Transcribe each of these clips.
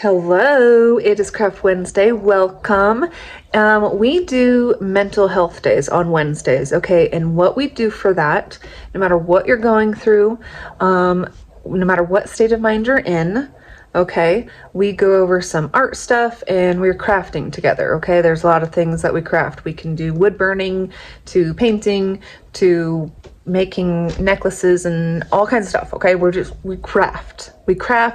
Hello, it is Craft Wednesday. Welcome. We do mental health days on Wednesdays, okay? And what we do for that, no matter what you're going through, no matter what state of mind you're in, okay, we go over some art stuff and we're crafting together, okay? There's a lot of things that we craft. We can do wood burning, to painting, to making necklaces and all kinds of stuff, okay? We craft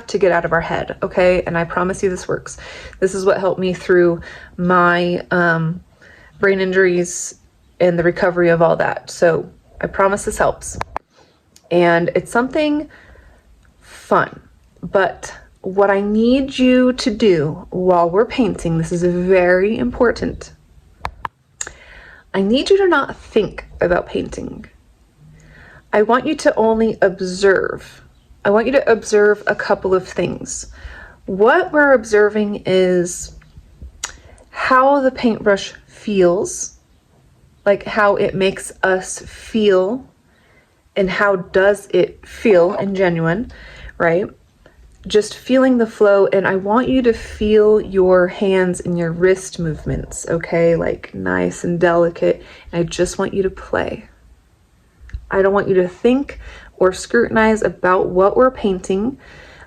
to get out of our head, okay? And I promise you this works. This is what helped me through my brain injuries and the recovery of all that. So I promise this helps. And it's something fun. But what I need you to do while we're painting, this is very important. I need you to not think about painting. I want you to only observe. I want you to observe a couple of things. What we're observing is how the paintbrush feels, like how it makes us feel, and how does it feel in genuine, right? Just feeling the flow, and I want you to feel your hands and your wrist movements, okay? Like nice and delicate, and I just want you to play. I don't want you to think or scrutinize about what we're painting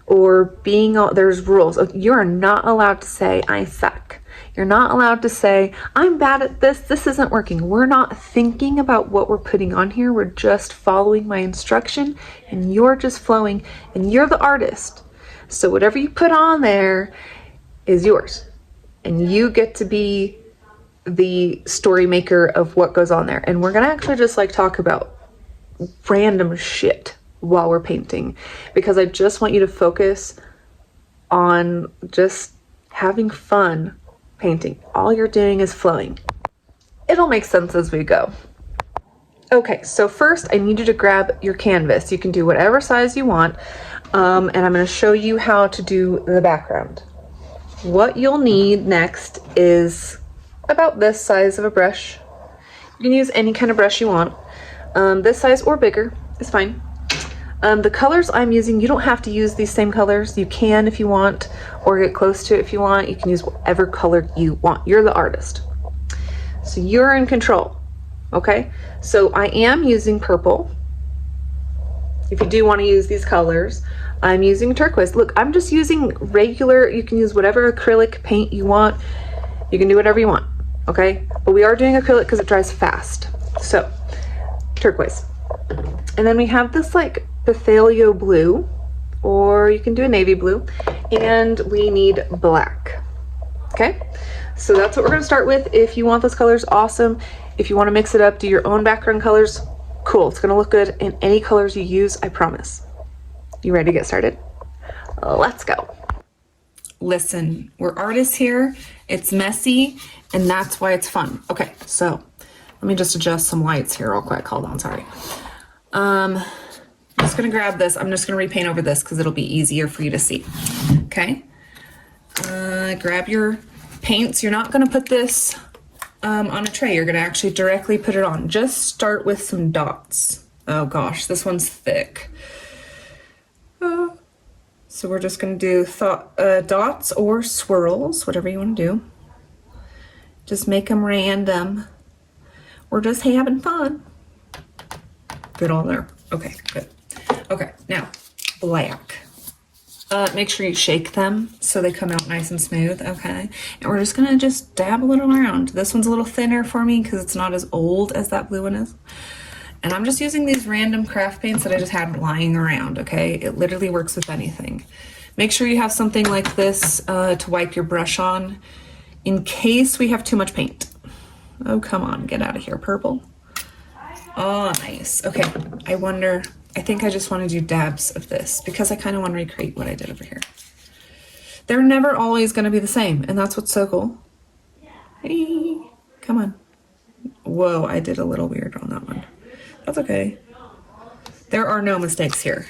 or being all, there's rules. You are not allowed to say, I suck. You're not allowed to say, I'm bad at this. This isn't working. We're not thinking about what we're putting on here. We're just following my instruction and you're just flowing and you're the artist. So whatever you put on there is yours and you get to be the story maker of what goes on there. And we're going to actually just like talk about random shit while we're painting because I just want you to focus on just having fun painting. All you're doing is flowing. It'll make sense as we go. Okay, so first I need you to grab your canvas. You can do whatever size you want, and I'm going to show you how to do the background. What you'll need next is about this size of a brush. You can use any kind of brush you want. This size or bigger is fine. The colors I'm using, you don't have to use these same colors. You can if you want, or get close to it if you want. You can use whatever color you want. You're the artist. So you're in control, okay? So I am using purple. If you do want to use these colors, I'm using turquoise. Look, I'm just using regular, you can use whatever acrylic paint you want. You can do whatever you want, okay? But we are doing acrylic because it dries fast. So turquoise. And then we have this like Bethalio blue, or you can do a navy blue, and we need black. Okay, so that's what we're going to start with. If you want those colors, awesome. If you want to mix it up, do your own background colors, cool. It's going to look good in any colors you use, I promise. You ready to get started? Let's go. Listen, we're artists here. It's messy, and that's why it's fun. Okay, so let me just adjust some lights here real quick. Hold on, sorry. I'm just gonna grab this. I'm just gonna repaint over this because it'll be easier for you to see. Okay. Grab your paints. You're not gonna put this on a tray. You're gonna actually directly put it on. Just start with some dots. Oh gosh, this one's thick. So we're just gonna do dots or swirls, whatever you want to do. Just make them random. We're just having fun. Good all there. Okay, good. Okay, now black. Make sure you shake them so they come out nice and smooth, okay? And we're just gonna just dab a little around. This one's a little thinner for me because it's not as old as that blue one is. And I'm just using these random craft paints that I just had lying around, okay? It literally works with anything. Make sure you have something like this to wipe your brush on in case we have too much paint. Oh, come on, get out of here, purple. Oh, nice. Okay, I think I just want to do dabs of this because I kind of want to recreate what I did over here. They're never always going to be the same, and that's what's so cool. Hey, come on. Whoa, I did a little weird on that one. That's okay. There are no mistakes here.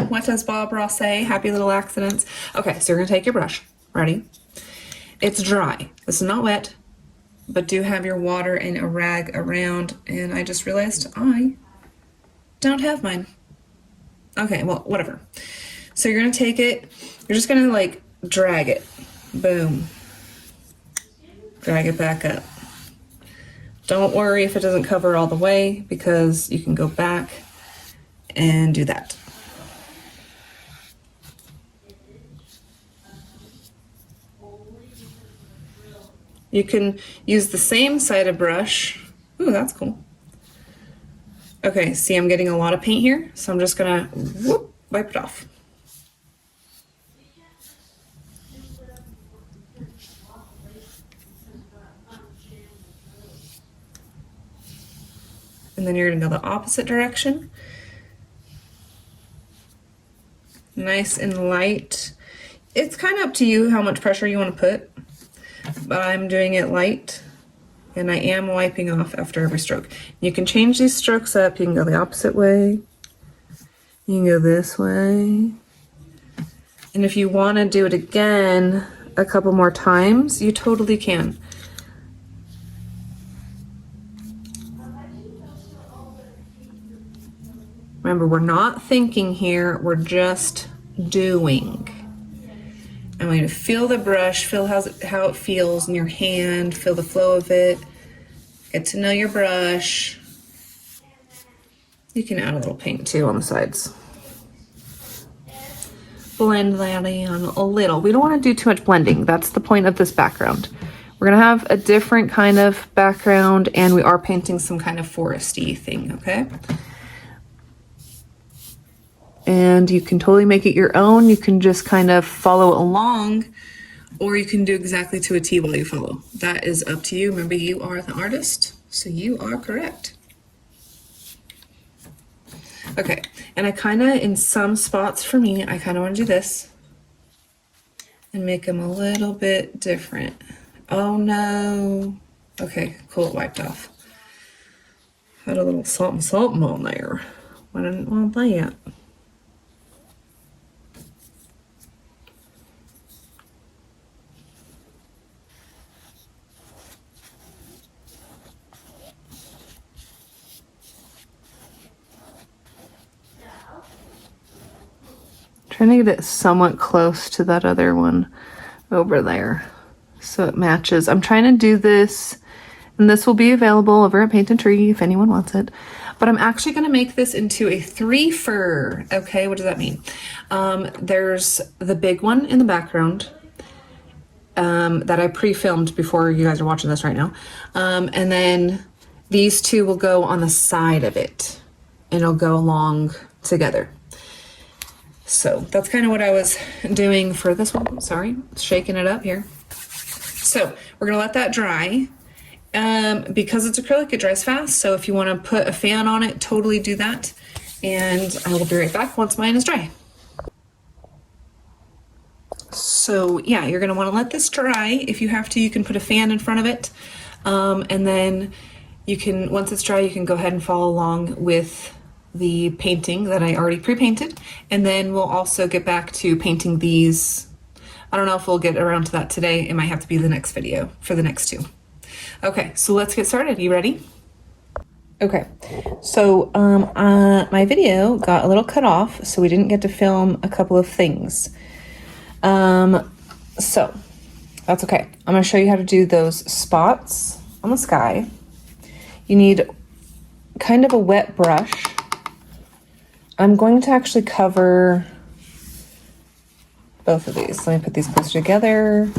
What does Bob Ross say? Happy little accidents. Okay, so you're going to take your brush. Ready? It's dry. This is not wet. But do have your water and a rag around, and I just realized I don't have mine. Okay, well, whatever. So you're gonna take it, you're just gonna like drag it. Boom. Drag it back up. Don't worry if it doesn't cover all the way, because you can go back and do that. You can use the same sided brush. Ooh, that's cool. Okay, see, I'm getting a lot of paint here, so I'm just gonna whoop, wipe it off. And then you're gonna go the opposite direction. Nice and light. It's kind of up to you how much pressure you want to put, but I'm doing it light, and I am wiping off after every stroke. You can change these strokes up. You can go the opposite way. You can go this way. And if you want to do it again a couple more times, you totally can. Remember, we're not thinking here, we're just doing. I'm going to feel the brush, feel how it feels in your hand, feel the flow of it, get to know your brush. You can add a little paint too on the sides. Blend that in a little. We don't want to do too much blending. That's the point of this background. We're going to have a different kind of background, and we are painting some kind of foresty thing, okay? And you can totally make it your own. You can just kind of follow along, or you can do exactly to a T while you follow. That is up to you. Remember, you are the artist, so you are correct. Okay, and I kind of, in some spots for me, I kind of want to do this and make them a little bit different. Oh no. Okay, cool, it wiped off. Had a little something on there. I didn't want that. Trying to get it somewhat close to that other one over there so it matches. I'm trying to do this, and this will be available over at Paint and Tree if anyone wants it. But I'm actually going to make this into a 3-fer. Okay, what does that mean? There's the big one in the background that I pre-filmed before you guys are watching this right now. And then these two will go on the side of it, and it'll go along together. So that's kind of what I was doing for this one. Sorry, shaking it up here. So we're gonna let that dry. Because it's acrylic, it dries fast. So if you want to put a fan on it, totally do that. And I will be right back once mine is dry. So yeah, you're gonna want to let this dry. If you have to, you can put a fan in front of it. And then you can, once it's dry, you can go ahead and follow along with the painting that I already pre-painted, and then we'll also get back to painting these. I don't know if we'll get around to that today. It might have to be the next video for the next two. Okay, so let's get started. You ready? Okay, so my video got a little cut off, so we didn't get to film a couple of things. So that's okay. I'm gonna show you how to do those spots on the sky. You need kind of a wet brush. I'm going to actually cover both of these. Let me put these closer together,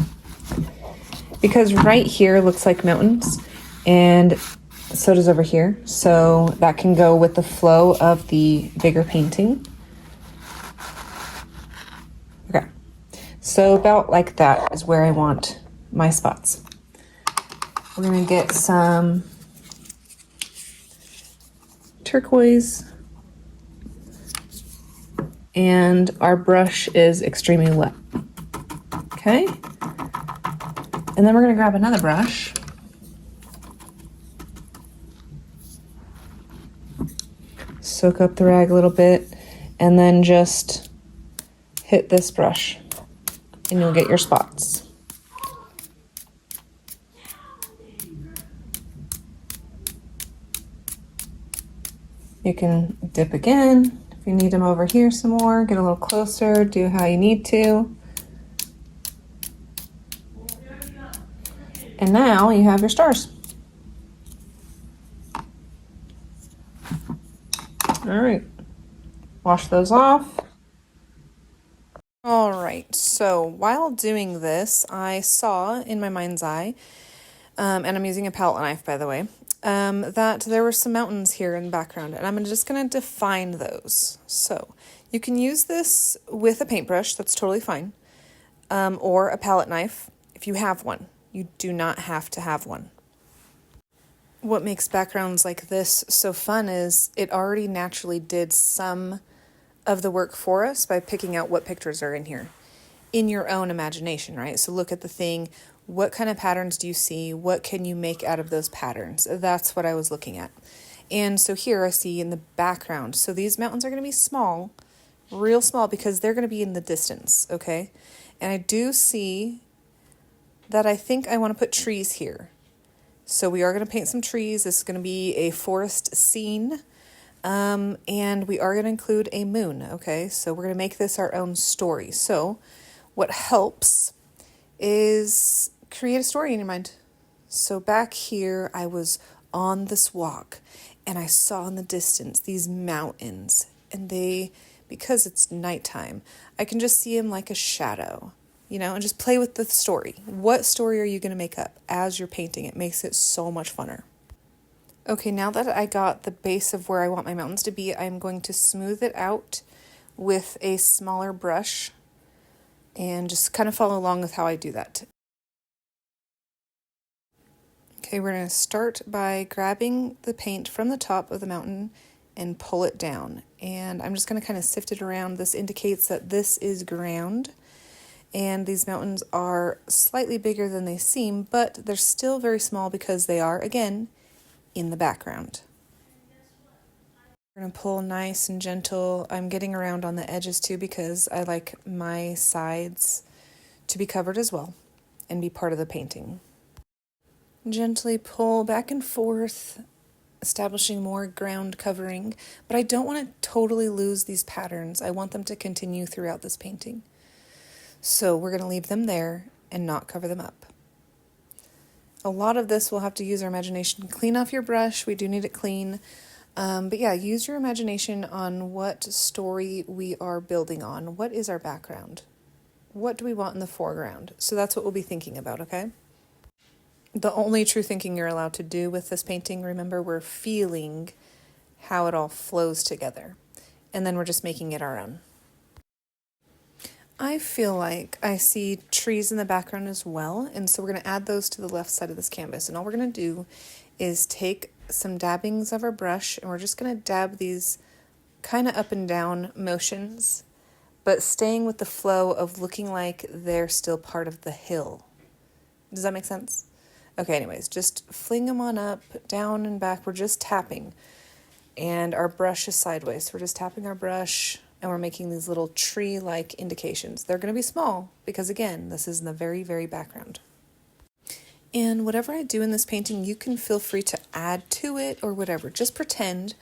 because right here looks like mountains, and so does over here. So that can go with the flow of the bigger painting. Okay, so about like that is where I want my spots. We're gonna get some turquoise, and our brush is extremely wet. Okay, and then we're gonna grab another brush, soak up the rag a little bit, and then just hit this brush and you'll get your spots. You can dip again if you need them over here some more, get a little closer, do how you need to. And now you have your stars. All right, wash those off. All right, so while doing this, I saw in my mind's eye, and I'm using a palette knife, by the way, that there were some mountains here in the background, and I'm just going to define those. So you can use this with a paintbrush, that's totally fine, or a palette knife if you have one. You do not have to have one. What makes backgrounds like this so fun is it already naturally did some of the work for us by picking out what pictures are in here in your own imagination, right? So look at the thing. What kind of patterns do you see? What can you make out of those patterns? That's what I was looking at. And so here I see in the background. So these mountains are going to be small, real small, because they're going to be in the distance, okay? And I do see that I think I want to put trees here. So we are going to paint some trees. This is going to be a forest scene. And we are going to include a moon, okay? So we're going to make this our own story. So what helps is create a story in your mind. So back here, I was on this walk, and I saw in the distance these mountains, and because it's nighttime, I can just see them like a shadow, and just play with the story. What story are you going to make up as you're painting? It makes it so much funner. Okay, now that I got the base of where I want my mountains to be, I'm going to smooth it out with a smaller brush and just kind of follow along with how I do that. Okay, we're going to start by grabbing the paint from the top of the mountain and pull it down. And I'm just going to kind of sift it around. This indicates that this is ground. And these mountains are slightly bigger than they seem, but they're still very small because they are, again, in the background. We're going to pull nice and gentle. I'm getting around on the edges too because I like my sides to be covered as well and be part of the painting. Gently pull back and forth, establishing more ground covering, but I don't want to totally lose these patterns. I want them to continue throughout this painting. So we're going to leave them there and not cover them up. A lot of this we'll have to use our imagination. Clean off your brush. We do need it clean. But yeah, use your imagination on what story we are building on. What is our background? What do we want in the foreground? So that's what we'll be thinking about, okay? The only true thinking you're allowed to do with this painting, remember, we're feeling how it all flows together. And then we're just making it our own. I feel like I see trees in the background as well, and so we're going to add those to the left side of this canvas. And all we're going to do is take some dabbings of our brush, and we're just going to dab these kind of up and down motions, but staying with the flow of looking like they're still part of the hill. Does that make sense? Okay, anyways, just fling them on up, down and back. We're just tapping, and our brush is sideways. So we're just tapping our brush, and we're making these little tree-like indications. They're going to be small because, again, this is in the very, very background. And whatever I do in this painting, you can feel free to add to it or whatever. Just pretend,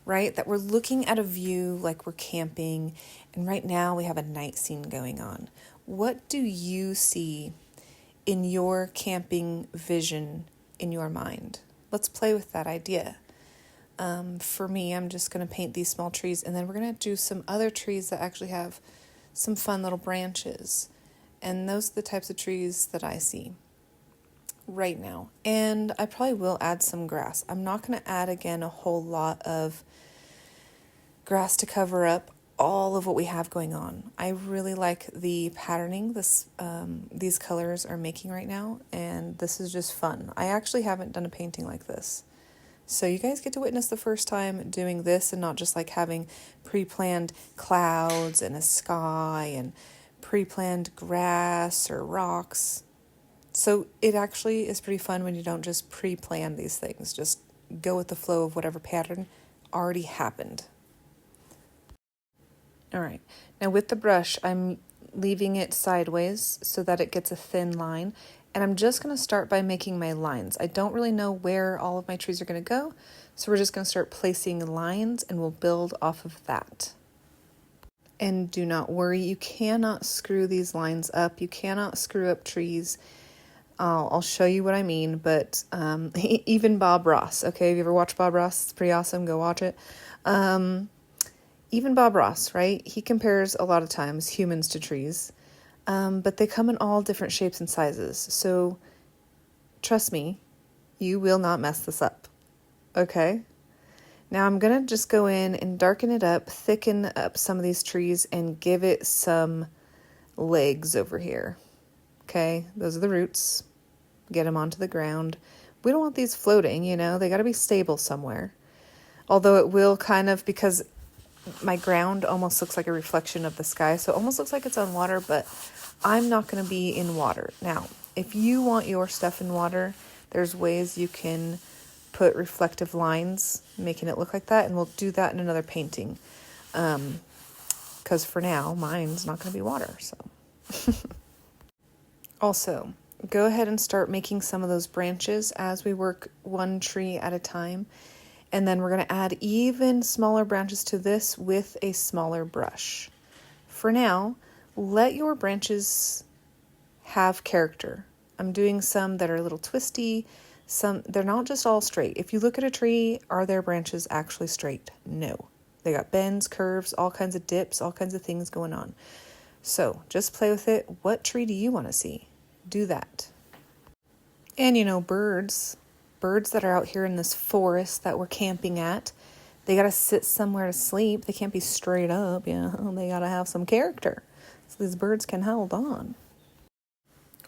right, that we're looking at a view like we're camping, and right now we have a night scene going on. What do you see in your camping vision in your mind? Let's play with that idea. For me, I'm just going to paint these small trees, and then we're going to do some other trees that actually have some fun little branches. And those are the types of trees that I see right now. And I probably will add some grass. I'm not going to add, again, a whole lot of grass to cover up all of what we have going on. I really like the patterning these colors are making right now, and this is just fun. I actually haven't done a painting like this. So you guys get to witness the first time doing this and not just like having pre-planned clouds and a sky and pre-planned grass or rocks. So it actually is pretty fun when you don't just pre-plan these things. Just go with the flow of whatever pattern already happened. All right, now with the brush, I'm leaving it sideways so that it gets a thin line. And I'm just going to start by making my lines. I don't really know where all of my trees are going to go, so we're just going to start placing lines and we'll build off of that. And do not worry, you cannot screw these lines up. You cannot screw up trees. I'll show you what I mean, but even Bob Ross, okay? Have you ever watched Bob Ross? It's pretty awesome. Go watch it. Even Bob Ross, right? He compares a lot of times humans to trees, but they come in all different shapes and sizes. So trust me, you will not mess this up, okay? Now I'm going to just go in and darken it up, thicken up some of these trees, and give it some legs over here. Okay, those are the roots. Get them onto the ground. We don't want these floating, you know, they got to be stable somewhere. Although it will kind of, because my ground almost looks like a reflection of the sky, so it almost looks like it's on water, but I'm not going to be in water. Now, if you want your stuff in water, there's ways you can put reflective lines, making it look like that, and we'll do that in another painting. Because for now, mine's not going to be water, so. Also, go ahead and start making some of those branches as we work one tree at a time. And then we're going to add even smaller branches to this with a smaller brush. For now, let your branches have character. I'm doing some that are a little twisty. They're not just all straight. If you look at a tree, are their branches actually straight? No. They got bends, curves, all kinds of dips, all kinds of things going on. So just play with it. What tree do you want to see? Do that. And you know, birds that are out here in this forest that we're camping at, they got to sit somewhere to sleep. They can't be straight up. Yeah, they got to have some character. So these birds can hold on.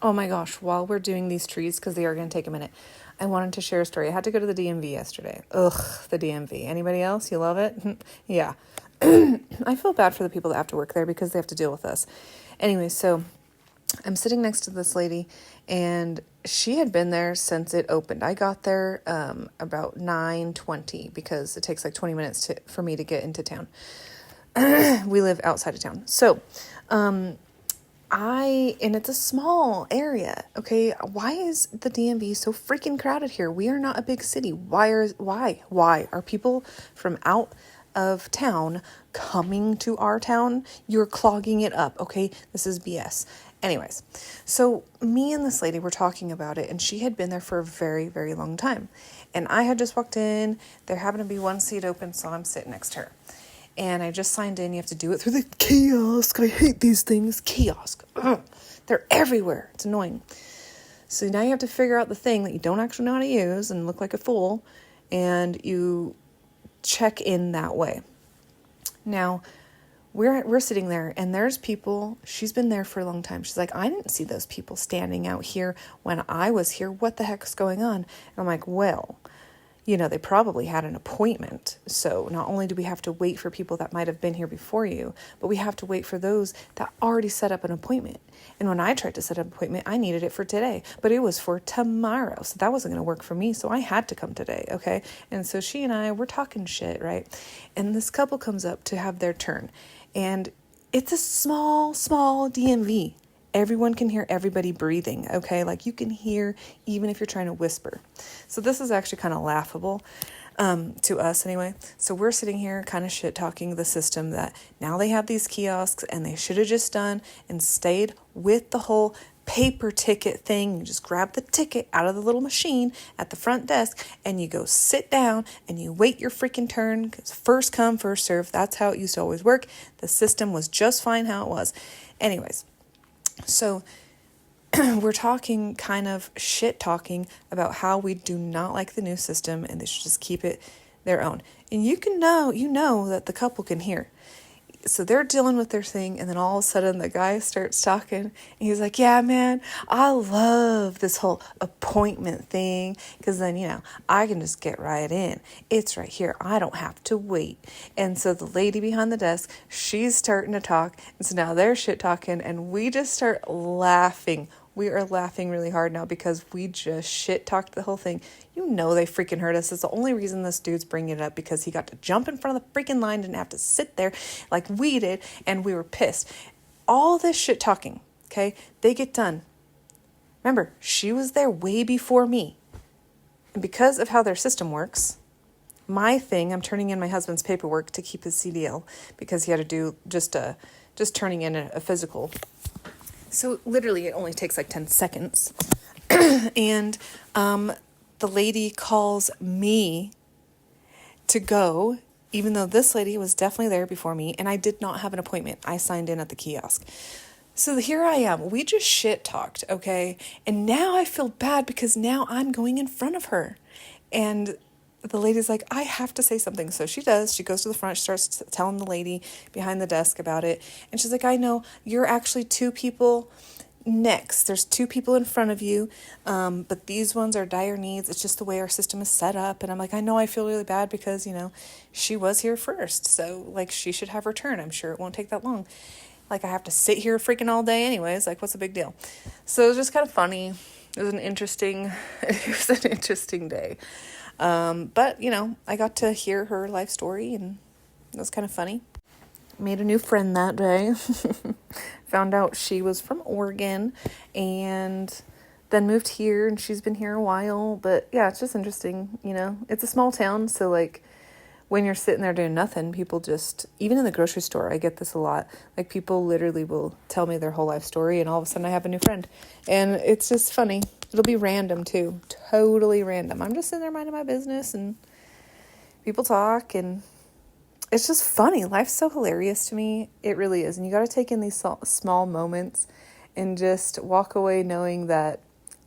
Oh my gosh, while we're doing these trees, because they are going to take a minute, I wanted to share a story. I had to go to the DMV yesterday. Ugh, the DMV. Anybody else? You love it? Yeah. I feel bad for the people that have to work there because they have to deal with us. Anyway, so I'm sitting next to this lady, and she had been there since it opened. I got there about 9:20 because it takes like 20 minutes for me to get into town. We live outside of town. So, and it's a small area, okay? Why is the DMV so freaking crowded here? We are not a big city. Why are people from out of town coming to our town? You're clogging it up, okay? This is BS. Anyways, so me and this lady were talking about it, and she had been there for a very, very long time. And I had just walked in. There happened to be one seat open, so I'm sitting next to her. And I just signed in. You have to do it through the kiosk. I hate these things. Kiosk. Ugh. They're everywhere. It's annoying. So now you have to figure out the thing that you don't actually know how to use and look like a fool. And you check in that way. Now, we're sitting there, and there's people. She's been there for a long time. She's like, I didn't see those people standing out here when I was here. What the heck's going on? And I'm like, well, you know, they probably had an appointment. So not only do we have to wait for people that might have been here before you, but we have to wait for those that already set up an appointment. And when I tried to set up an appointment, I needed it for today, but it was for tomorrow. So that wasn't going to work for me. So I had to come today. Okay. And so she and I were talking shit, right? And this couple comes up to have their turn, and it's a small DMV. Everyone can hear everybody breathing, okay? Like you can hear even if you're trying to whisper. So this is actually kind of laughable to us anyway. So we're sitting here kind of shit talking the system that now they have these kiosks, and they should have just done and stayed with the whole paper ticket thing. You just grab the ticket out of the little machine at the front desk, and you go sit down and you wait your freaking turn, because first come, first serve. That's how it used to always work. The system was just fine how it was. Anyways. So we're talking kind of shit talking about how we do not like the new system and they should just keep it their own. And you know that the couple can hear. So they're dealing with their thing, and then all of a sudden the guy starts talking, and he's like, yeah, man, I love this whole appointment thing, because then, you know, I can just get right in. It's right here. I don't have to wait. And so the lady behind the desk, she's starting to talk, and so now they're shit talking, and we just start laughing. We are laughing really hard now because we just shit talked the whole thing. You know they freaking heard us. It's the only reason this dude's bringing it up, because he got to jump in front of the freaking line, didn't have to sit there like we did, and we were pissed. All this shit talking, okay, they get done. Remember, she was there way before me. And because of how their system works, my thing, I'm turning in my husband's paperwork to keep his CDL because he had to do just turning in a physical. So literally it only takes like 10 seconds. And the lady calls me to go, even though this lady was definitely there before me, and I did not have an appointment. I signed in at the kiosk. So here I am. We just shit talked, okay? And now I feel bad because now I'm going in front of her. And the lady's like, I have to say something. So she does. She goes to the front. She starts telling the lady behind the desk about it. And she's like, I know you're actually two people next. There's two people in front of you, but these ones are dire needs. It's just the way our system is set up. And I'm like, I know I feel really bad because, she was here first. So, like, she should have her turn. I'm sure it won't take that long. Like, I have to sit here freaking all day anyways. Like, what's the big deal? So it was just kind of funny. It was an interesting day. But, I got to hear her life story, and it was kind of funny. Made a new friend that day. Found out she was from Oregon and then moved here, and she's been here a while. But yeah, it's just interesting, It's a small town, so like when you're sitting there doing nothing, people just, even in the grocery store, I get this a lot. Like, people literally will tell me their whole life story, and all of a sudden I have a new friend. And it's just funny. It'll be random too. Totally random. I'm just sitting there minding my business, and people talk, and it's just funny. Life's so hilarious to me. It really is. And you got to take in these small moments and just walk away knowing that,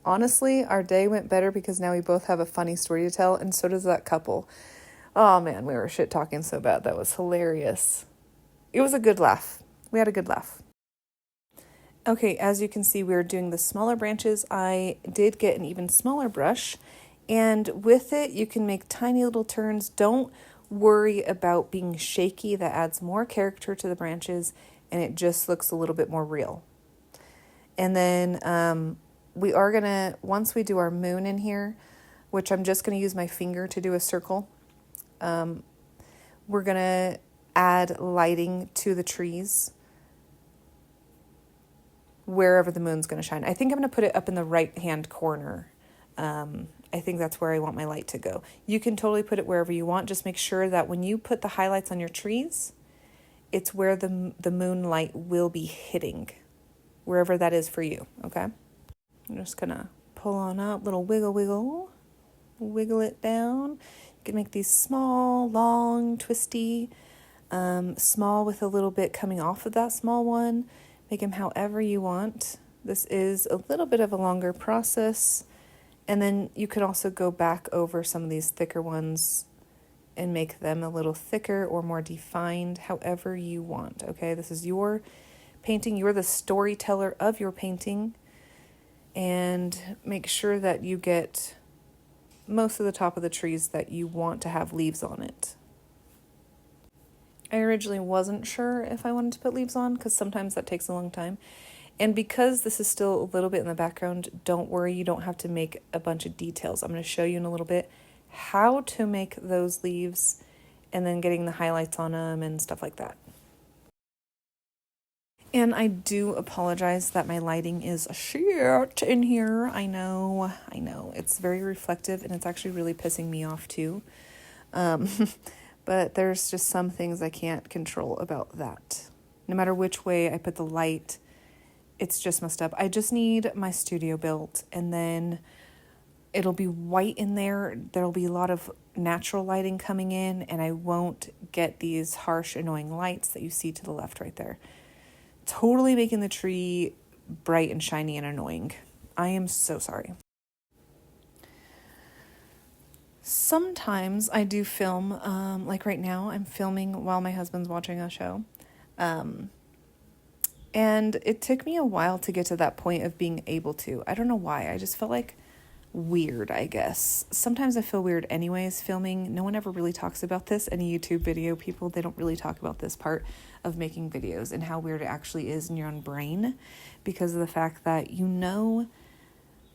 honestly, our day went better because now we both have a funny story to tell, and so does that couple. Oh man, we were shit talking so bad. That was hilarious. It was a good laugh. We had a good laugh. Okay, as you can see, we're doing the smaller branches. I did get an even smaller brush, and with it, you can make tiny little turns. Don't worry about being shaky. That adds more character to the branches, and it just looks a little bit more real. And then we are going to, once we do our moon in here, which I'm just going to use my finger to do a circle, we're going to add lighting to the trees wherever the moon's going to shine. I think I'm going to put it up in the right-hand corner. I think that's where I want my light to go. You can totally put it wherever you want. Just make sure that when you put the highlights on your trees, it's where the moonlight will be hitting, wherever that is for you, okay? I'm just going to pull on up, little wiggle it down. You can make these small, long, twisty, small with a little bit coming off of that small one. Make them however you want. This is a little bit of a longer process. And then you can also go back over some of these thicker ones and make them a little thicker or more defined, however you want, okay? This is your painting. You're the storyteller of your painting. And make sure that you get most of the top of the trees that you want to have leaves on it. I originally wasn't sure if I wanted to put leaves on because sometimes that takes a long time. And because this is still a little bit in the background, don't worry, you don't have to make a bunch of details. I'm going to show you in a little bit how to make those leaves and then getting the highlights on them and stuff like that. And I do apologize that my lighting is shit in here. I know. It's very reflective, and it's actually really pissing me off too. But there's just some things I can't control about that. No matter which way I put the light, it's just messed up. I just need my studio built, and then it'll be white in there. There'll be a lot of natural lighting coming in, and I won't get these harsh, annoying lights that you see to the left right there. Totally making the tree bright and shiny and annoying. I am so sorry. Sometimes I do film, like right now I'm filming while my husband's watching a show. And it took me a while to get to that point of being able to. I don't know why. I just felt like weird, I guess. Sometimes I feel weird anyways filming. No one ever really talks about this. Any YouTube video people, they don't really talk about this part of making videos and how weird it actually is in your own brain because of the fact that you know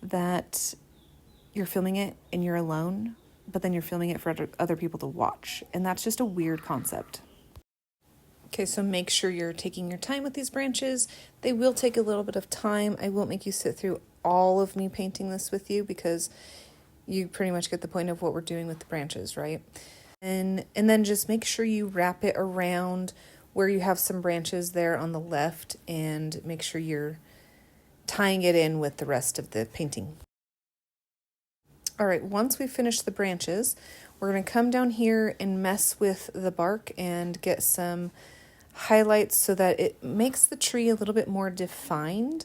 that you're filming it and you're alone, but then you're filming it for other people to watch. And that's just a weird concept. Okay, so make sure you're taking your time with these branches. They will take a little bit of time. I won't make you sit through all of me painting this with you because you pretty much get the point of what we're doing with the branches, right? And then just make sure you wrap it around where you have some branches there on the left and make sure you're tying it in with the rest of the painting. All right, once we finish the branches, we're going to come down here and mess with the bark and get some highlights so that it makes the tree a little bit more defined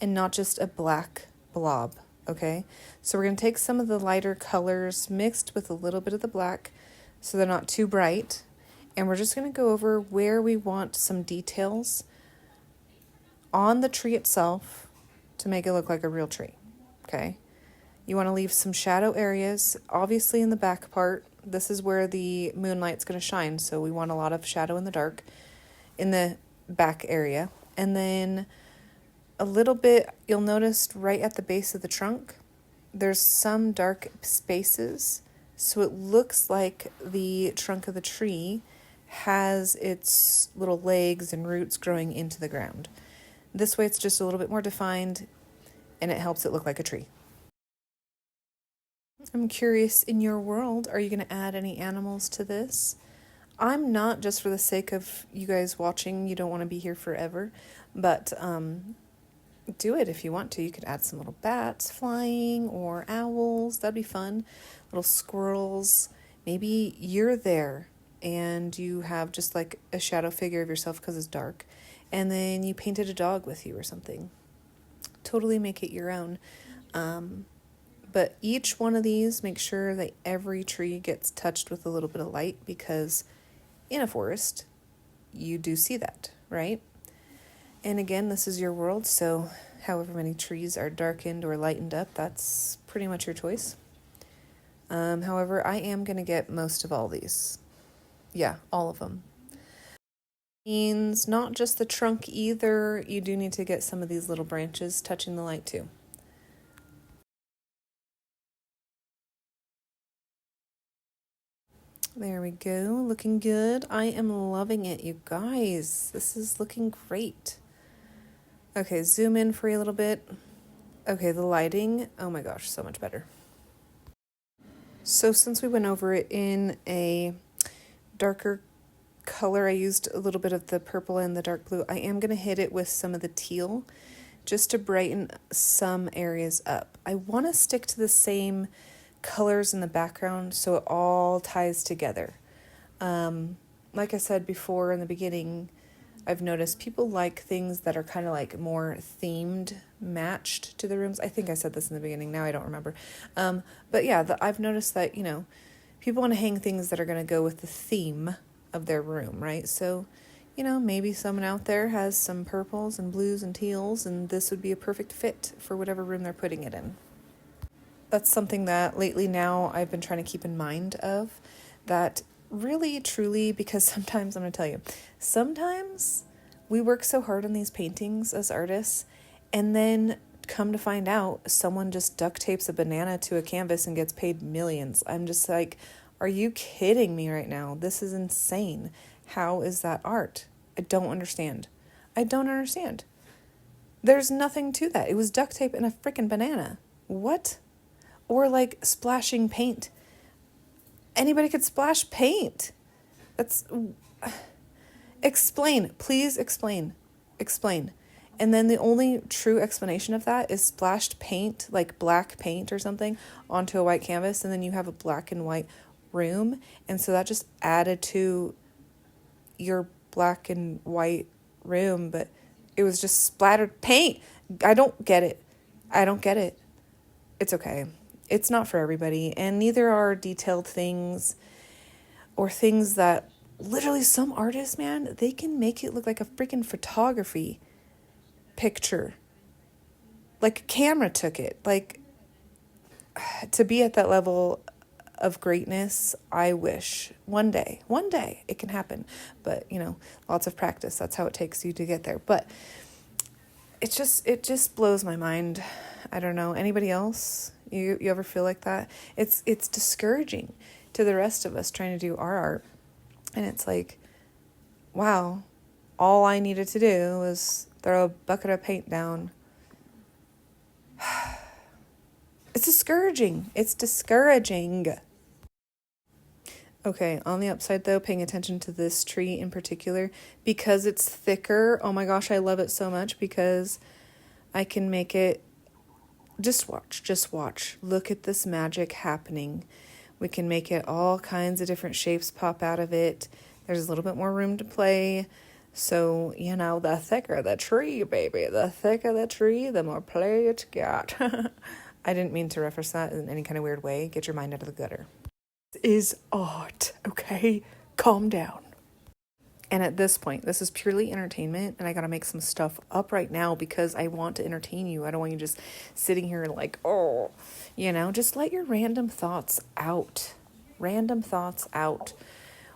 and not just a black blob, okay? So we're going to take some of the lighter colors mixed with a little bit of the black so they're not too bright, and we're just going to go over where we want some details on the tree itself to make it look like a real tree, okay? You want to leave some shadow areas, obviously in the back part. This is where the moonlight's going to shine, so we want a lot of shadow in the dark in the back area. And then a little bit, you'll notice right at the base of the trunk, there's some dark spaces, so it looks like the trunk of the tree has its little legs and roots growing into the ground. This way it's just a little bit more defined and it helps it look like a tree. I'm curious, in your world, are you going to add any animals to this? I'm not, just for the sake of you guys watching. You don't want to be here forever, but do it if you want to. You could add some little bats flying or owls. That'd be fun. Little squirrels. Maybe you're there and you have just like a shadow figure of yourself because it's dark, and then you painted a dog with you or something. Totally make it your own. But each one of these, make sure that every tree gets touched with a little bit of light, because in a forest, you do see that, right? And again, this is your world, so however many trees are darkened or lightened up, that's pretty much your choice. However, I am going to get most of all these. Yeah, all of them. Means not just the trunk either. You do need to get some of these little branches touching the light too. There we go, looking good. I am loving it, you guys. This is looking great. Okay, zoom in for a little bit. Okay, the lighting, oh my gosh, so much better. So since we went over it in a darker color, I used a little bit of the purple and the dark blue. I am going to hit it with some of the teal just to brighten some areas up. I want to stick to the same colors in the background so it all ties together. Like I said before in the beginning, I've noticed people like things that are kind of like more themed, matched to the rooms. I think I said this in the beginning, now I don't remember. But yeah, I've noticed that, people want to hang things that are going to go with the theme of their room, right? So, maybe someone out there has some purples and blues and teals, and this would be a perfect fit for whatever room they're putting it in. That's something that lately now I've been trying to keep in mind of, that really, truly, because sometimes, I'm going to tell you, sometimes we work so hard on these paintings as artists, and then come to find out someone just duct tapes a banana to a canvas and gets paid millions. I'm just like, are you kidding me right now? This is insane. How is that art? I don't understand. There's nothing to that. It was duct tape and a freaking banana. What? Or like splashing paint. Anybody could splash paint. That's... Explain. Please explain. And then the only true explanation of that is splashed paint, like black paint or something, onto a white canvas, and then you have a black and white room. And so that just added to your black and white room, but it was just splattered paint. I don't get it. It's okay. It's not for everybody, and neither are detailed things or things that literally some artists, man, they can make it look like a freaking photography picture. Like a camera took it. Like, to be at that level of greatness, I wish one day it can happen. But, lots of practice. That's how it takes you to get there. But it just blows my mind. I don't know. Anybody else? You ever feel like that? It's discouraging to the rest of us trying to do our art. And it's like, wow, all I needed to do was throw a bucket of paint down. It's discouraging. Okay, on the upside though, paying attention to this tree in particular, because it's thicker. Oh my gosh, I love it so much because I can make it Just watch, just watch. Look at this magic happening. We can make it all kinds of different shapes pop out of it. There's a little bit more room to play. So, you know, the thicker the tree, baby, the thicker the tree, the more play it's got. I didn't mean to reference that in any kind of weird way. Get your mind out of the gutter. This is art, okay? Calm down. And at this point, this is purely entertainment, and I gotta make some stuff up right now because I want to entertain you. I don't want you just sitting here like, oh, you know, just let your random thoughts out. Random thoughts out.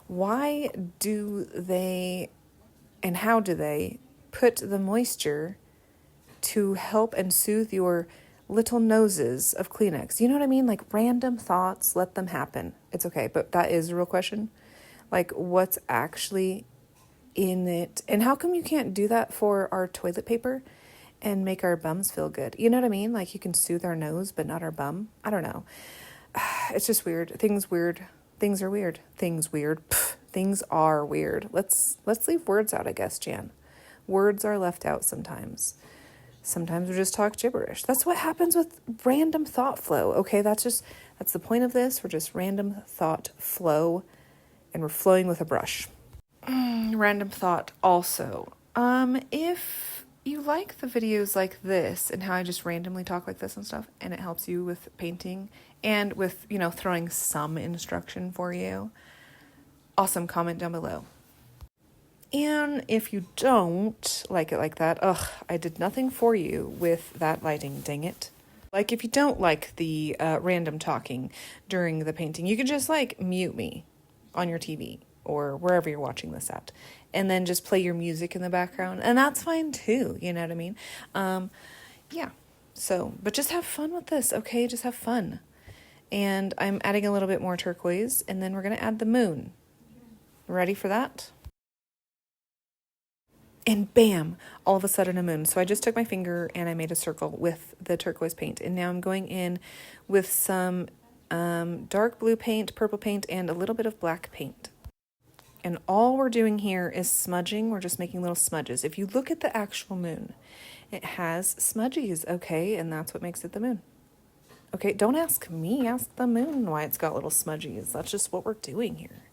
Why do they, and how do they, put the moisture to help and soothe your little noses of Kleenex? You know what I mean? Like random thoughts, let them happen. It's okay, but that is a real question. Like what's actually in it, and how come you can't do that for our toilet paper and make our bums feel good? You know what I mean? Like you can soothe our nose but not our bum. I don't know. It's just weird. Things are weird. Things weird. Pff, things are weird. Let's leave words out, I guess, Jan. Words are left out sometimes. Sometimes we just talk gibberish. That's what happens with random thought flow. Okay, that's the point of this. We're just random thought flow, and we're flowing with a brush. Random thought also. If you like the videos like this and how I just randomly talk like this and stuff, and it helps you with painting and with, you know, throwing some instruction for you, awesome, comment down below. And if you don't like it like that, I did nothing for you with that lighting, dang it. Like if you don't like the random talking during the painting, you can just like mute me on your TV or wherever you're watching this at, and then just play your music in the background, and that's fine too, you know what I mean? Yeah, so, but just have fun with this, okay? Just have fun. And I'm adding a little bit more turquoise, and then we're gonna add the moon. Ready for that? And bam, all of a sudden a moon. So I just took my finger and I made a circle with the turquoise paint, and now I'm going in with some dark blue paint, purple paint, and a little bit of black paint. And all we're doing here is smudging. We're just making little smudges. If you look at the actual moon, it has smudgies, okay? And that's what makes it the moon. Okay, don't ask me, ask the moon why it's got little smudgies. That's just what we're doing here.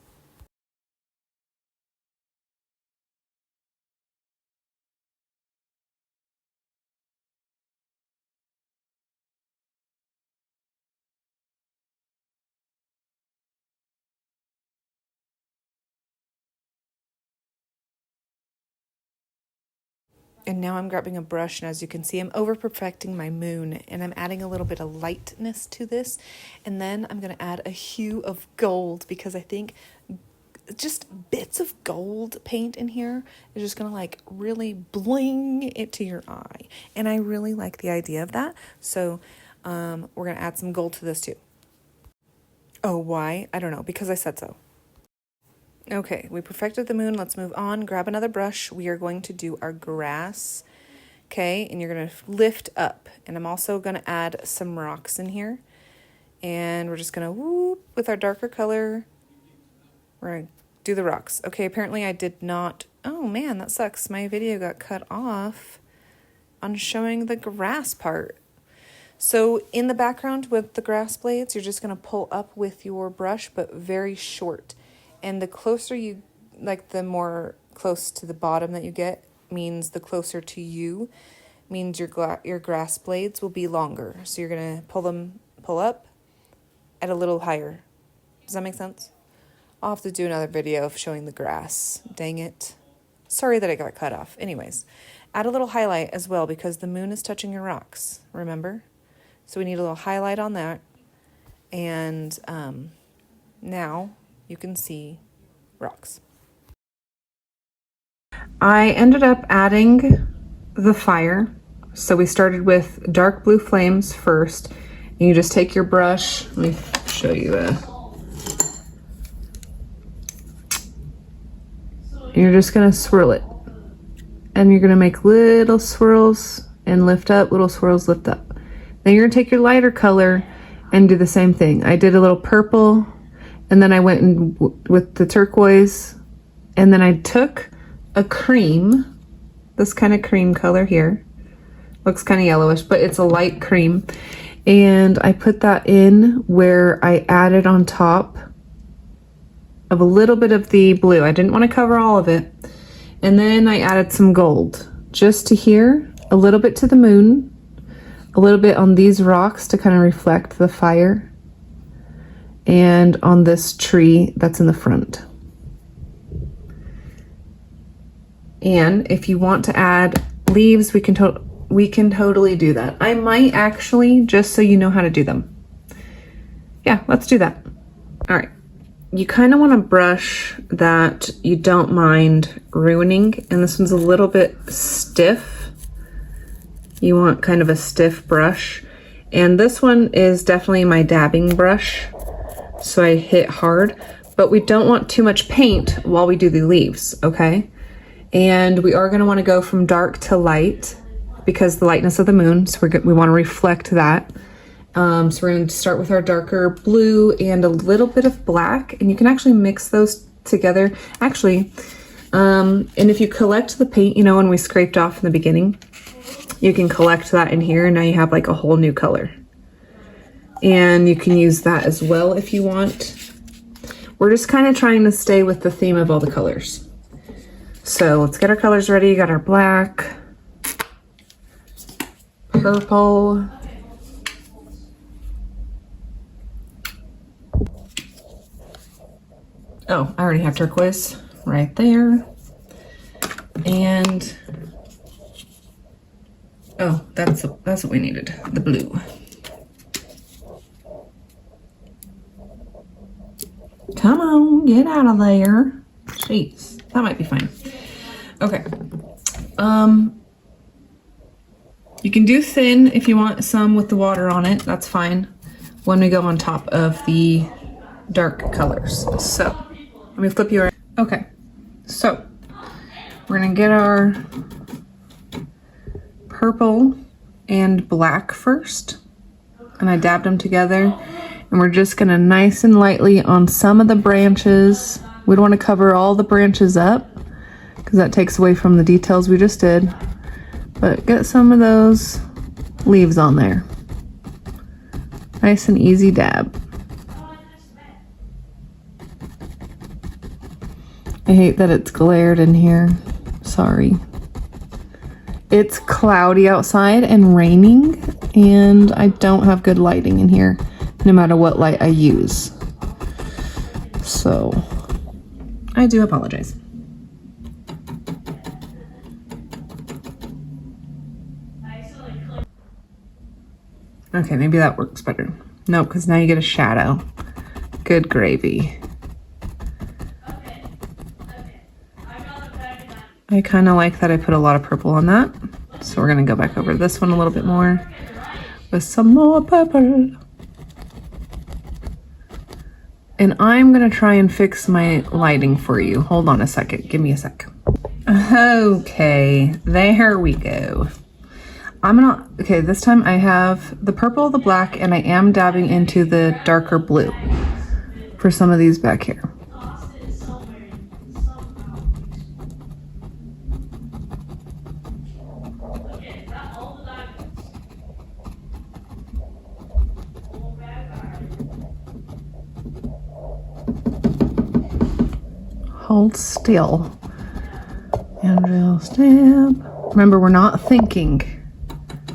And now I'm grabbing a brush, and as you can see, I'm over perfecting my moon, and I'm adding a little bit of lightness to this. And then I'm going to add a hue of gold, because I think just bits of gold paint in here is just going to like really bling it to your eye. And I really like the idea of that. So we're going to add some gold to this too. Oh, why? I don't know, because I said so. Okay, we perfected the moon. Let's move on. Grab another brush. We are going to do our grass. Okay, and you're going to lift up. And I'm also going to add some rocks in here. And we're just going to whoop with our darker color. We're going to do the rocks. Okay, apparently I did not... Oh man, that sucks. My video got cut off on showing the grass part. So in the background with the grass blades, you're just going to pull up with your brush, but very short. And the closer you, like the more close to the bottom that you get, means the closer to you, means your grass blades will be longer. So you're going to pull up at a little higher. Does that make sense? I'll have to do another video of showing the grass. Dang it. Sorry that I got cut off. Anyways, add a little highlight as well, because the moon is touching your rocks, remember? So we need a little highlight on that. And now you can see rocks. I ended up adding the fire. So we started with dark blue flames first. And you just take your brush. Let me show you you're just gonna swirl it. And you're gonna make little swirls and lift up, little swirls, lift up. Then you're gonna take your lighter color and do the same thing. I did a little purple, and then I went in with the turquoise, and then I took a cream, this kind of cream color here, Looks kind of yellowish, but it's a light cream. And I put that in where I added on top of a little bit of the blue. I didn't want to cover all of it. And then I added some gold just to here, a little bit to the moon, a little bit on these rocks to kind of reflect the fire, and on this tree that's in the front. And if you want to add leaves, we can totally do that. I might actually, just so you know how to do them. Yeah, let's do that. All right. You kind of want a brush that you don't mind ruining, and this one's a little bit stiff. You want kind of a stiff brush, and this one is definitely my dabbing brush, so I hit hard, but we don't want too much paint while we do the leaves, okay? And we are going to want to go from dark to light because the lightness of the moon, so we want to reflect that. So we're going to start with our darker blue and a little bit of black, and you can actually mix those together. Actually, and if you collect the paint, you know, when we scraped off in the beginning, you can collect that in here, and now you have like a whole new color. And you can use that as well if you want. We're just kind of trying to stay with the theme of all the colors. So let's get our colors ready. You got our black, purple, oh, I already have turquoise right there. And oh, that's what we needed, the blue. Come on, get out of there. Jeez, that might be fine. Okay. You can do thin if you want some with the water on it. That's fine when we go on top of the dark colors. So let me flip you around. Okay, so we're gonna get our purple and black first, and I dabbed them together, and we're just gonna nice and lightly on some of the branches. We don't want to cover all the branches up because that takes away from the details we just did, but get some of those leaves on there. Nice and easy dab. I hate that it's glared in here. Sorry. It's cloudy outside and raining, and I don't have good lighting in here, no matter what light I use. So, I do apologize. Okay, maybe that works better. Nope, because now you get a shadow. Good gravy. I kind of like that I put a lot of purple on that. So we're going to go back over this one a little bit more with some more purple. And I'm going to try and fix my lighting for you. Hold on a second. Give me a sec. Okay, there we go. Okay, this time I have the purple, the black, and I am dabbing into the darker blue for some of these back here. Hold still. And we'll stamp. Remember, we're not thinking.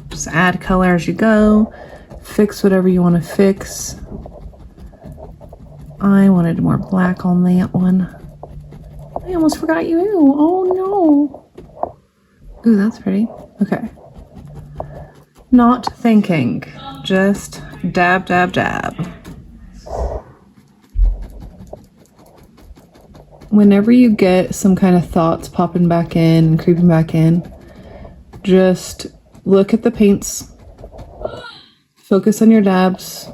Just add color as you go. Fix whatever you want to fix. I wanted more black on that one. I almost forgot you. Oh no. Ooh, that's pretty. Okay. Not thinking. Just dab, dab, dab. Whenever you get some kind of thoughts popping back in and creeping back in, just look at the paints, focus on your dabs,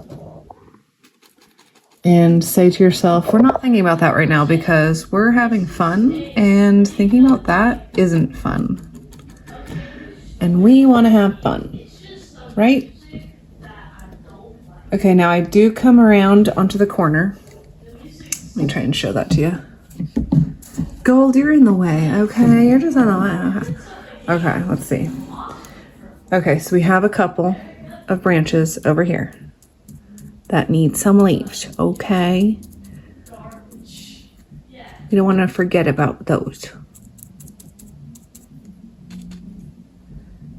and say to yourself, we're not thinking about that right now because we're having fun, and thinking about that isn't fun. And we want to have fun, right? Okay, now I do come around onto the corner. Let me try and show that to you. Gold, you're in the way, okay? You're just in the way. Okay, let's see. Okay, so we have a couple of branches over here that need some leaves, okay? You don't want to forget about those.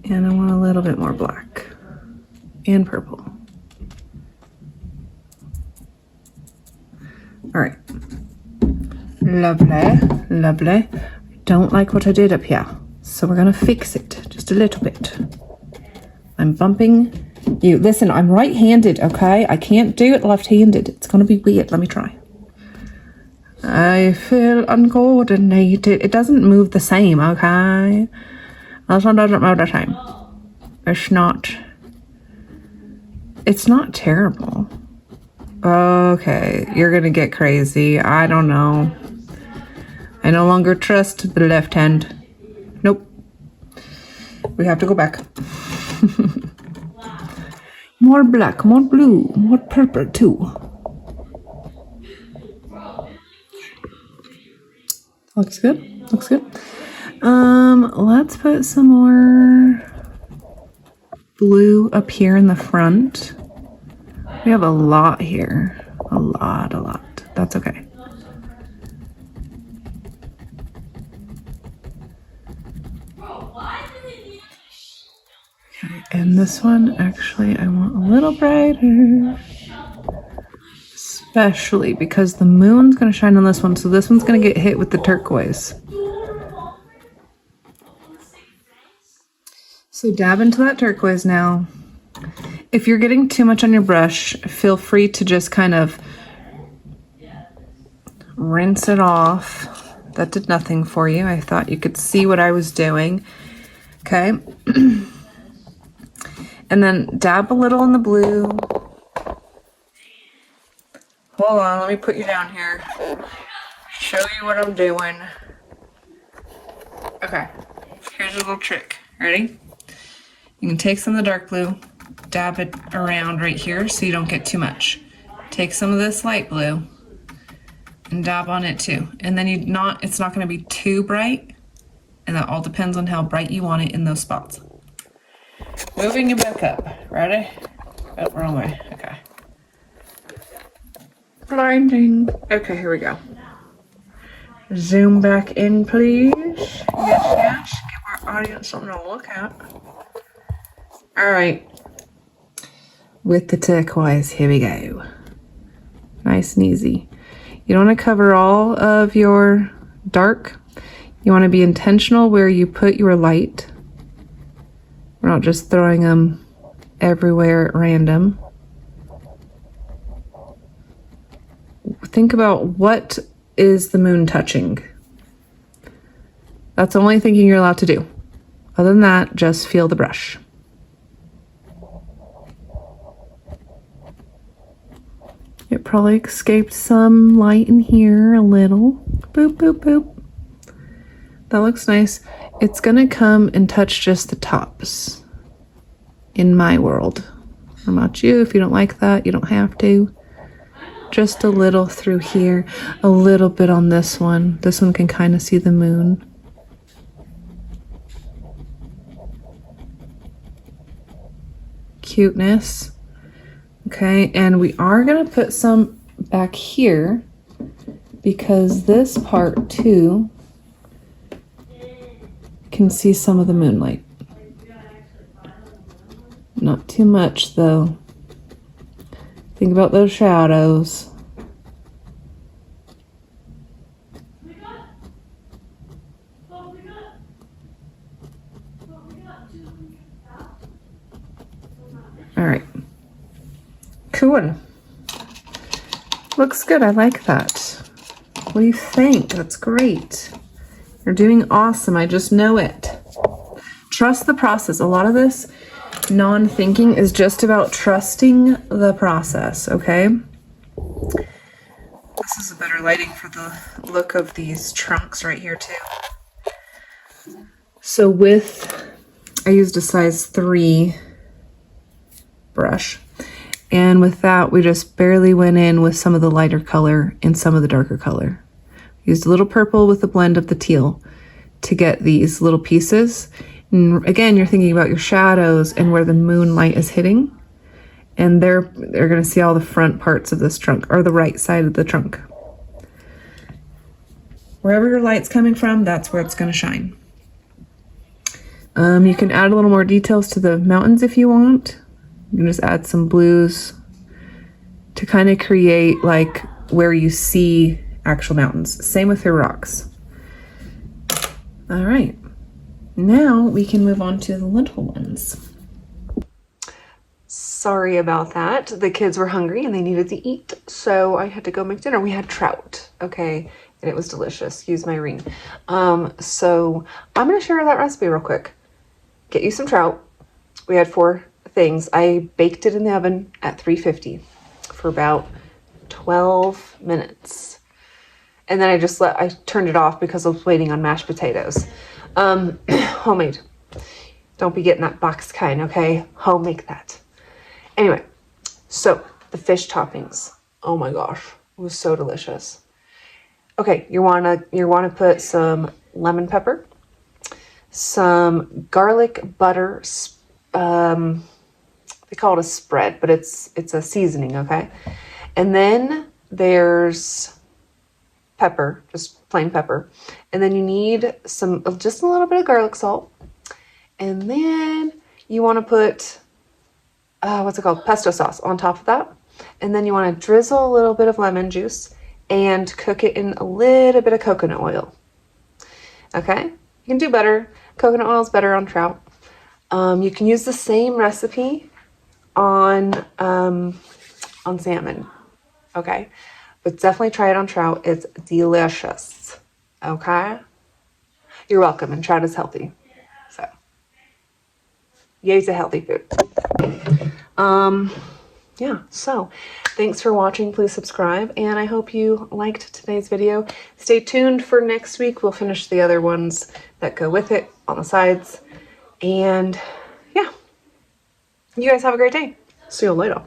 And I want a little bit more black and purple. All right. Lovely, lovely. Don't like what I did up here, so we're gonna fix it just a little bit. I'm bumping you. Listen, I'm right-handed, okay? I can't do it left-handed. It's gonna be weird. Let me try. I feel uncoordinated. It doesn't move the same, okay? This one doesn't move the same. It's not terrible. Okay, you're gonna get crazy. I don't know. I no longer trust the left hand. Nope. We have to go back. More black, more blue, more purple too. Looks good. Looks good. Let's put some more blue up here in the front. We have a lot here. A lot. That's okay. Okay, and this one, actually, I want a little brighter. Especially because the moon's going to shine on this one, so this one's going to get hit with the turquoise. So dab into that turquoise now. If you're getting too much on your brush, feel free to just kind of rinse it off. That did nothing for you. I thought you could see what I was doing. Okay. And then dab a little in the blue. Hold on, let me put you down here. Show you what I'm doing. Okay, here's a little trick. Ready? You can take some of the dark blue, dab it around right here so you don't get too much. Take some of this light blue and dab on it too. And then it's not gonna be too bright, and that all depends on how bright you want it in those spots. Moving it back up. Ready? Oh, wrong way. Okay. Blinding. Okay, here we go. Zoom back in, please. Yes. Give our audience something to look at. All right. With the turquoise, here we go. Nice and easy. You don't want to cover all of your dark. You want to be intentional where you put your light. We're not just throwing them everywhere at random. Think about, what is the moon touching? That's the only thinking you're allowed to do. Other than that, just feel the brush. It probably escaped some light in here a little. Boop, boop, boop. That looks nice. It's gonna come and touch just the tops in my world. What about you? If you don't like that, you don't have to. Just a little through here, a little bit on this one. This one can kind of see the moon. Cuteness. Okay, and we are gonna put some back here because this part too can see some of the moonlight. Not too much though. Think about those shadows. All right. Cool. Looks good. I like that. What do you think? That's great. You're doing awesome. I just know it. Trust the process. A lot of this non-thinking is just about trusting the process, okay? This is a better lighting for the look of these trunks right here too. So I used a size 3 brush, and with that we just barely went in with some of the lighter color and some of the darker color. Used a little purple with a blend of the teal to get these little pieces. And again, you're thinking about your shadows and where the moonlight is hitting. And they're going to see all the front parts of this trunk, or the right side of the trunk. Wherever your light's coming from, that's where it's going to shine. You can add a little more details to the mountains if you want. You can just add some blues to kind of create like where you see actual mountains. Same with your rocks. All right, now we can move on to the little ones. Sorry about that. The kids were hungry and they needed to eat, so I had to go make dinner. We had trout, okay, and it was delicious. Excuse my ring. So I'm gonna share that recipe real quick. Get you some trout. We had 4 things. I baked it in the oven at 350 for about 12 minutes. And then I turned it off because I was waiting on mashed potatoes. Homemade. Don't be getting that box kind, okay? Home make that. Anyway, so the fish toppings. Oh my gosh, it was so delicious. Okay, you wanna put some lemon pepper, some garlic butter. They call it a spread, but it's a seasoning, okay? And then there's pepper, just plain pepper. And then you need just a little bit of garlic salt. And then you want to put, pesto sauce on top of that. And then you want to drizzle a little bit of lemon juice and cook it in a little bit of coconut oil. Okay? You can do better. Coconut oil is better on trout. You can use the same recipe on salmon. Okay? But definitely try it on trout. It's delicious. Okay? You're welcome. And trout is healthy. So, yay to healthy food. Yeah, so thanks for watching. Please subscribe, and I hope you liked today's video. Stay tuned for next week. We'll finish the other ones that go with it on the sides. And yeah, you guys have a great day. See you later.